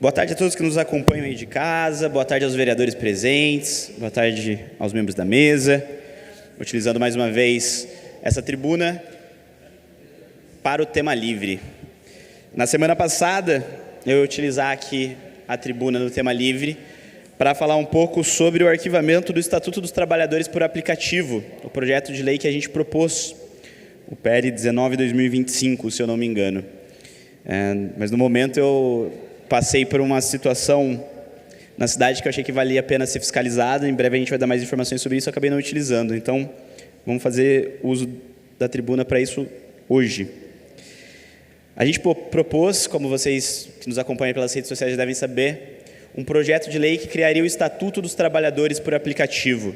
Boa tarde a todos que nos acompanham aí de casa, boa tarde aos vereadores presentes, boa tarde aos membros da mesa, utilizando mais uma vez essa tribuna para o tema livre. Na semana passada, eu ia utilizar aqui a tribuna do tema livre para falar um pouco sobre o arquivamento do Estatuto dos Trabalhadores por Aplicativo, o projeto de lei que a gente propôs, o PL 19/2025, se eu não me engano. Mas no momento eu passei por uma situação na cidade que eu achei que valia a pena ser fiscalizado. Em breve a gente vai dar mais informações sobre isso, eu acabei não utilizando. Então, vamos fazer uso da tribuna para isso hoje. A gente propôs, como vocês que nos acompanham pelas redes sociais já devem saber, um projeto de lei que criaria o Estatuto dos Trabalhadores por Aplicativo.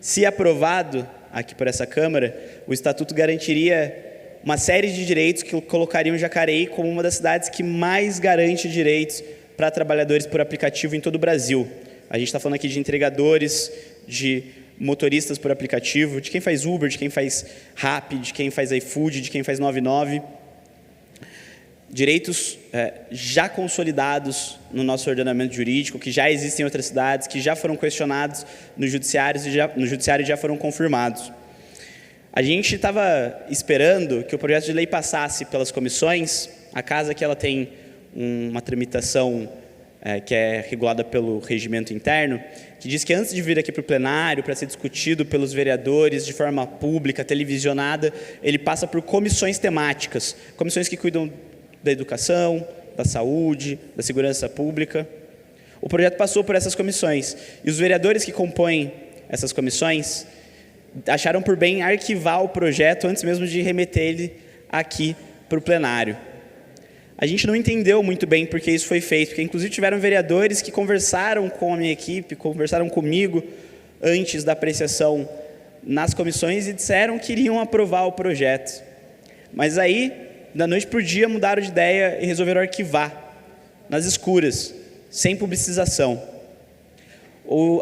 Se aprovado aqui por essa Câmara, o Estatuto garantiria uma série de direitos que colocariam Jacareí como uma das cidades que mais garante direitos para trabalhadores por aplicativo em todo o Brasil. A gente está falando aqui de entregadores, de motoristas por aplicativo, de quem faz Uber, de quem faz Rappi, de quem faz iFood, de quem faz 99. Direitos já consolidados no nosso ordenamento jurídico, que já existem em outras cidades, que já foram questionados no judiciário e já foram confirmados. A gente estava esperando que o projeto de lei passasse pelas comissões. A casa que ela tem uma tramitação que é regulada pelo regimento interno, que diz que antes de vir aqui para o plenário, para ser discutido pelos vereadores de forma pública, televisionada, ele passa por comissões temáticas, comissões que cuidam da educação, da saúde, da segurança pública. O projeto passou por essas comissões, e os vereadores que compõem essas comissões acharam por bem arquivar o projeto antes mesmo de remeter ele aqui para o plenário. A gente não entendeu muito bem por que isso foi feito, porque inclusive tiveram vereadores que conversaram com a minha equipe, conversaram comigo antes da apreciação nas comissões e disseram que iriam aprovar o projeto. Mas aí, da noite para o dia, mudaram de ideia e resolveram arquivar, nas escuras, sem publicização.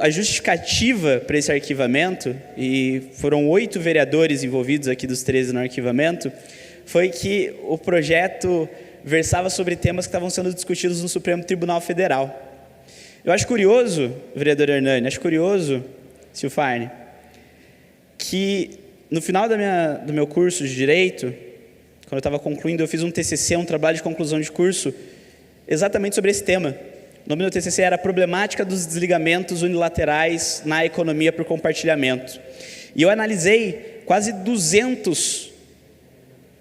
A justificativa para esse arquivamento, e foram 8 vereadores envolvidos aqui dos 13 no arquivamento, foi que o projeto versava sobre temas que estavam sendo discutidos no Supremo Tribunal Federal. Eu acho curioso, vereador Hernani, acho curioso, Silfarne, que no final do meu curso de Direito, quando eu estava concluindo, eu fiz um TCC, um trabalho de conclusão de curso, exatamente sobre esse tema. O nome do TCC era Problemática dos Desligamentos Unilaterais na Economia por Compartilhamento. E eu analisei quase 200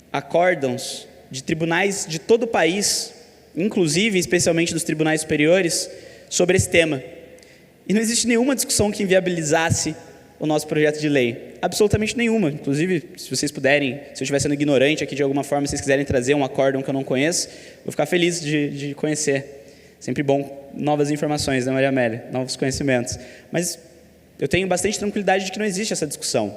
acórdãos de tribunais de todo o país, inclusive, especialmente dos tribunais superiores, sobre esse tema. E não existe nenhuma discussão que inviabilizasse o nosso projeto de lei. Absolutamente nenhuma. Inclusive, se vocês puderem, se eu estiver sendo ignorante aqui de alguma forma, se vocês quiserem trazer um acórdão que eu não conheço, vou ficar feliz de conhecer. Sempre bom, novas informações, né, Maria Amélia? Novos conhecimentos. Mas eu tenho bastante tranquilidade de que não existe essa discussão.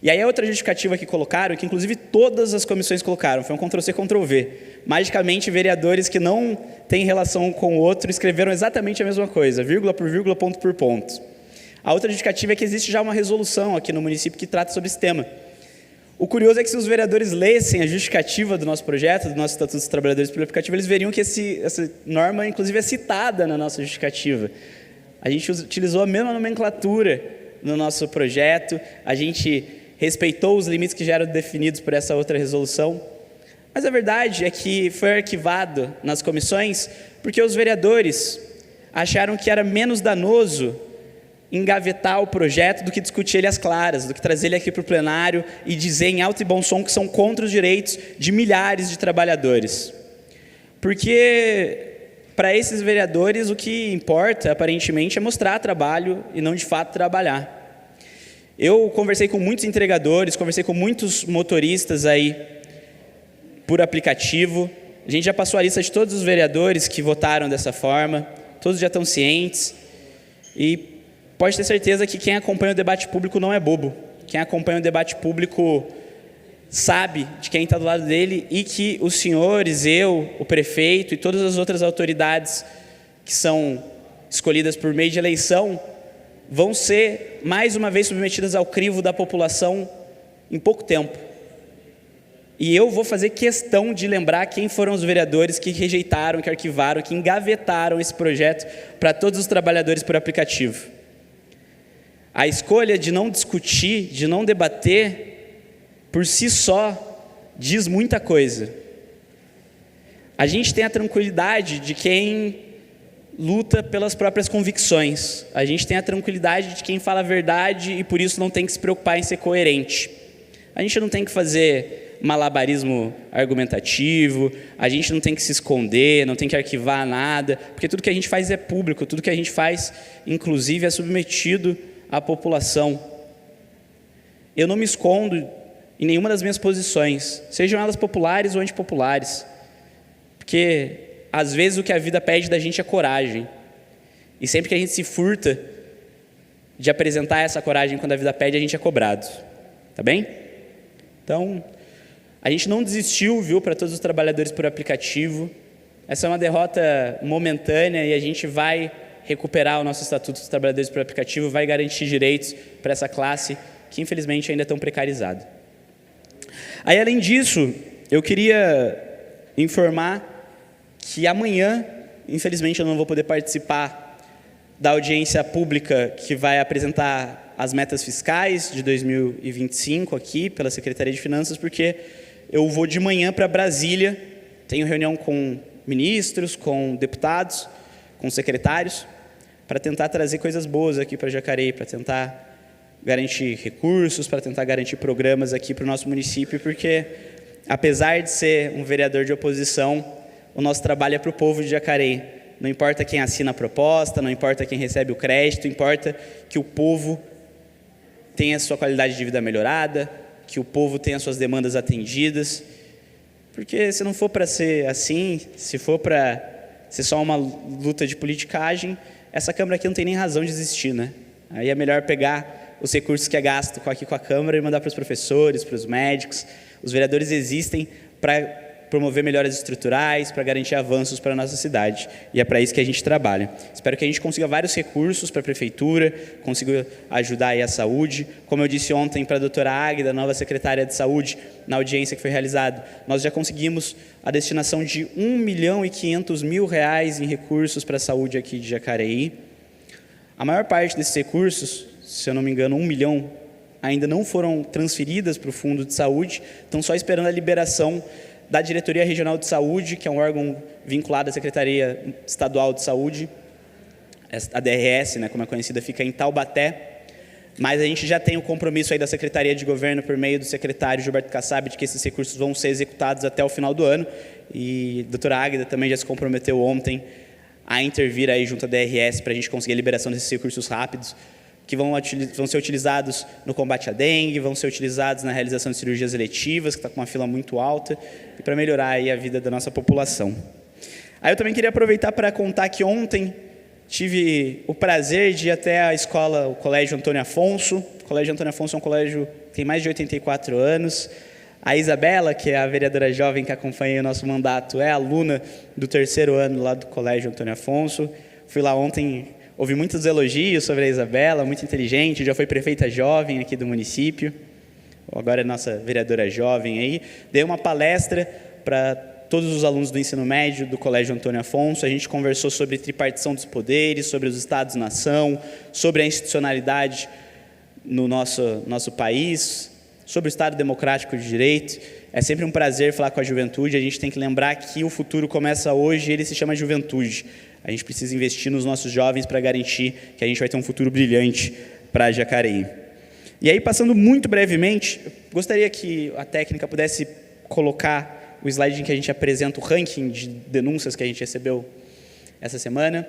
E aí a outra justificativa que colocaram, que inclusive todas as comissões colocaram, foi um Ctrl+C, Ctrl+V. Magicamente, vereadores que não têm relação com o outro escreveram exatamente a mesma coisa, vírgula por vírgula, ponto por ponto. A outra justificativa é que existe já uma resolução aqui no município que trata sobre esse tema. O curioso é que se os vereadores lessem a justificativa do nosso projeto, do nosso Estatuto dos Trabalhadores pelo Aplicativo, eles veriam que essa norma, inclusive, é citada na nossa justificativa. A gente utilizou a mesma nomenclatura no nosso projeto, a gente respeitou os limites que já eram definidos por essa outra resolução, mas a verdade é que foi arquivado nas comissões porque os vereadores acharam que era menos danoso engavetar o projeto do que discutir ele às claras, do que trazer ele aqui para o plenário e dizer em alto e bom som que são contra os direitos de milhares de trabalhadores. Porque para esses vereadores o que importa, aparentemente, é mostrar trabalho e não de fato trabalhar. Eu conversei com muitos entregadores, conversei com muitos motoristas aí por aplicativo. A gente já passou a lista de todos os vereadores que votaram dessa forma, todos já estão cientes e pode ter certeza que quem acompanha o debate público não é bobo. Quem acompanha o debate público sabe de quem está do lado dele e que os senhores, eu, o prefeito e todas as outras autoridades que são escolhidas por meio de eleição vão ser, mais uma vez, submetidas ao crivo da população em pouco tempo. E eu vou fazer questão de lembrar quem foram os vereadores que rejeitaram, que arquivaram, que engavetaram esse projeto para todos os trabalhadores por aplicativo. A escolha de não discutir, de não debater, por si só, diz muita coisa. A gente tem a tranquilidade de quem luta pelas próprias convicções. A gente tem a tranquilidade de quem fala a verdade e por isso não tem que se preocupar em ser coerente. A gente não tem que fazer malabarismo argumentativo, a gente não tem que se esconder, não tem que arquivar nada, porque tudo que a gente faz é público, tudo que a gente faz, inclusive, é submetido à população. Eu não me escondo em nenhuma das minhas posições, sejam elas populares ou antipopulares, porque às vezes o que a vida pede da gente é coragem, e sempre que a gente se furta de apresentar essa coragem quando a vida pede, a gente é cobrado, tá bem? Então, a gente não desistiu, viu, para todos os trabalhadores por aplicativo. Essa é uma derrota momentânea e a gente vai recuperar o nosso Estatuto dos Trabalhadores por Aplicativo, vai garantir direitos para essa classe que, infelizmente, ainda é tão precarizada. Aí, além disso, eu queria informar que amanhã, infelizmente, eu não vou poder participar da audiência pública que vai apresentar as metas fiscais de 2025 aqui pela Secretaria de Finanças, porque eu vou de manhã para Brasília, tenho reunião com ministros, com deputados, com secretários, para tentar trazer coisas boas aqui para Jacareí, para tentar garantir recursos, para tentar garantir programas aqui para o nosso município, porque, apesar de ser um vereador de oposição, o nosso trabalho é para o povo de Jacareí. Não importa quem assina a proposta, não importa quem recebe o crédito, importa que o povo tenha a sua qualidade de vida melhorada, que o povo tenha as suas demandas atendidas, porque se não for para ser assim, se for para ser só uma luta de politicagem, essa Câmara aqui não tem nem razão de existir, né? Aí é melhor pegar os recursos que é gasto aqui com a Câmara e mandar para os professores, para os médicos. Os vereadores existem para promover melhoras estruturais, para garantir avanços para a nossa cidade. E é para isso que a gente trabalha. Espero que a gente consiga vários recursos para a Prefeitura, consiga ajudar aí a saúde. Como eu disse ontem para a doutora Águida, nova secretária de Saúde, na audiência que foi realizada, nós já conseguimos a destinação de R$ 1.500.000 em recursos para a saúde aqui de Jacareí. A maior parte desses recursos, se eu não me engano, 1 milhão, ainda não foram transferidas para o Fundo de Saúde, estão só esperando a liberação da Diretoria Regional de Saúde, que é um órgão vinculado à Secretaria Estadual de Saúde, a DRS, né, como é conhecida, fica em Taubaté, mas a gente já tem o compromisso aí da Secretaria de Governo, por meio do secretário Gilberto Kassab, de que esses recursos vão ser executados até o final do ano, e a doutora Águida também já se comprometeu ontem a intervir aí junto à DRS para a gente conseguir a liberação desses recursos rápidos, que vão ser utilizados no combate à dengue, vão ser utilizados na realização de cirurgias eletivas, que está com uma fila muito alta, e para melhorar aí a vida da nossa população. Aí eu também queria aproveitar para contar que ontem tive o prazer de ir até a escola, o Colégio Antônio Afonso. O Colégio Antônio Afonso é um colégio que tem mais de 84 anos. A Isabela, que é a vereadora jovem que acompanha o nosso mandato, é aluna do 3º ano lá do Colégio Antônio Afonso. Fui lá ontem, ouvi muitos elogios sobre a Isabela, muito inteligente, já foi prefeita jovem aqui do município, agora é nossa vereadora jovem aí. Dei uma palestra para todos os alunos do ensino médio do Colégio Antônio Afonso, a gente conversou sobre tripartição dos poderes, sobre os estados-nação, sobre a institucionalidade no nosso país, sobre o Estado Democrático de Direito. É sempre um prazer falar com a juventude, a gente tem que lembrar que o futuro começa hoje e ele se chama juventude. A gente precisa investir nos nossos jovens para garantir que a gente vai ter um futuro brilhante para Jacareí. E aí, passando muito brevemente, gostaria que a técnica pudesse colocar o slide em que a gente apresenta o ranking de denúncias que a gente recebeu essa semana.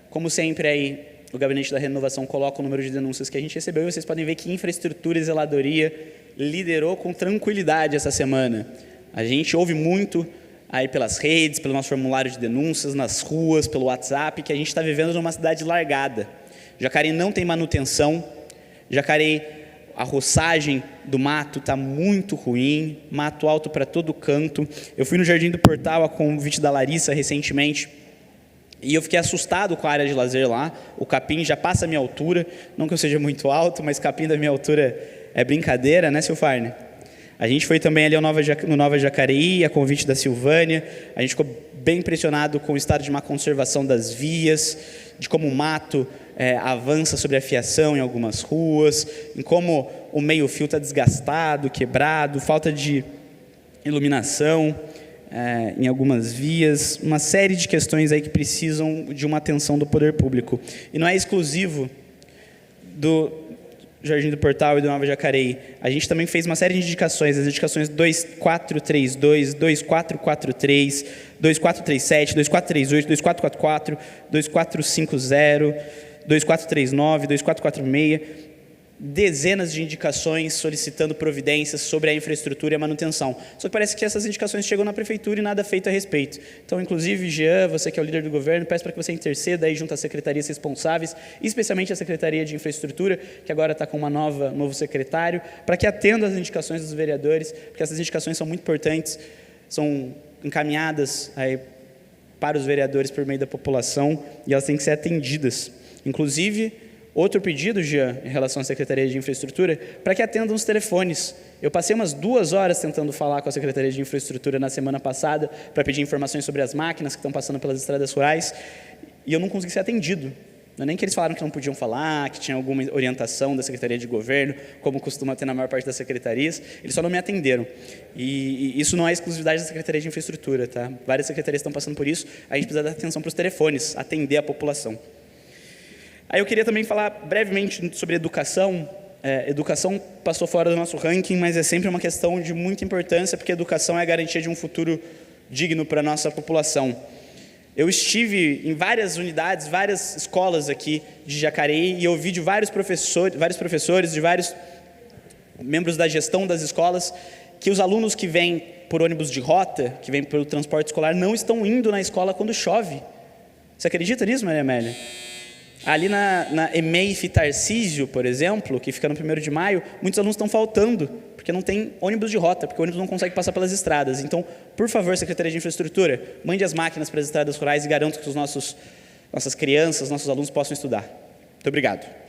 Como sempre, aí, o Gabinete da Renovação coloca o número de denúncias que a gente recebeu e vocês podem ver que Infraestrutura e Zeladoria liderou com tranquilidade essa semana. A gente ouve muito aí pelas redes, pelo nosso formulário de denúncias, nas ruas, pelo WhatsApp, que a gente está vivendo numa cidade largada. Jacareí não tem manutenção, Jacareí, a roçagem do mato está muito ruim, mato alto para todo canto. Eu fui no Jardim do Portal a convite da Larissa recentemente, e eu fiquei assustado com a área de lazer lá. O capim já passa a minha altura, não que eu seja muito alto, mas capim da minha altura é brincadeira, né, seu Farne? A gente foi também ali no Nova Jacareí, a convite da Silvânia. A gente ficou bem impressionado com o estado de má conservação das vias, de como o mato avança sobre a fiação em algumas ruas, em como o meio-fio está desgastado, quebrado, falta de iluminação em algumas vias, uma série de questões aí que precisam de uma atenção do poder público. E não é exclusivo do Jardim do Portal e do Nova Jacareí. A gente também fez uma série de indicações, as indicações 2432, 2443, 2437, 2438, 2444, 2450, 2439, 2446, dezenas de indicações solicitando providências sobre a infraestrutura e a manutenção. Só que parece que essas indicações chegam na prefeitura e nada feito a respeito. Então, inclusive, Jean, você que é o líder do governo, peço para que você interceda aí junto às secretarias responsáveis, especialmente a Secretaria de Infraestrutura, que agora está com novo secretário, para que atenda às indicações dos vereadores, porque essas indicações são muito importantes, são encaminhadas aí para os vereadores por meio da população e elas têm que ser atendidas. Inclusive, outro pedido, Jean, em relação à Secretaria de Infraestrutura, para que atendam os telefones. Eu passei umas 2 horas tentando falar com a Secretaria de Infraestrutura na semana passada, para pedir informações sobre as máquinas que estão passando pelas estradas rurais, e eu não consegui ser atendido. Não é nem que eles falaram que não podiam falar, que tinha alguma orientação da Secretaria de Governo, como costuma ter na maior parte das secretarias, eles só não me atenderam. E isso não é exclusividade da Secretaria de Infraestrutura, tá? Várias secretarias estão passando por isso, a gente precisa dar atenção para os telefones, atender a população. Aí eu queria também falar brevemente sobre educação. Educação passou fora do nosso ranking, mas é sempre uma questão de muita importância, porque a educação é a garantia de um futuro digno para a nossa população. Eu estive em várias unidades, várias escolas aqui de Jacareí, e ouvi de vários professores, de vários membros da gestão das escolas, que os alunos que vêm por ônibus de rota, que vêm pelo transporte escolar, não estão indo na escola quando chove. Você acredita nisso, Maria Amélia? Ali na EMEIF Tarcísio, por exemplo, que fica no 1º de maio, muitos alunos estão faltando, porque não tem ônibus de rota, porque o ônibus não consegue passar pelas estradas. Então, por favor, Secretaria de Infraestrutura, mande as máquinas para as estradas rurais e garanta que nossas crianças, nossos alunos possam estudar. Muito obrigado.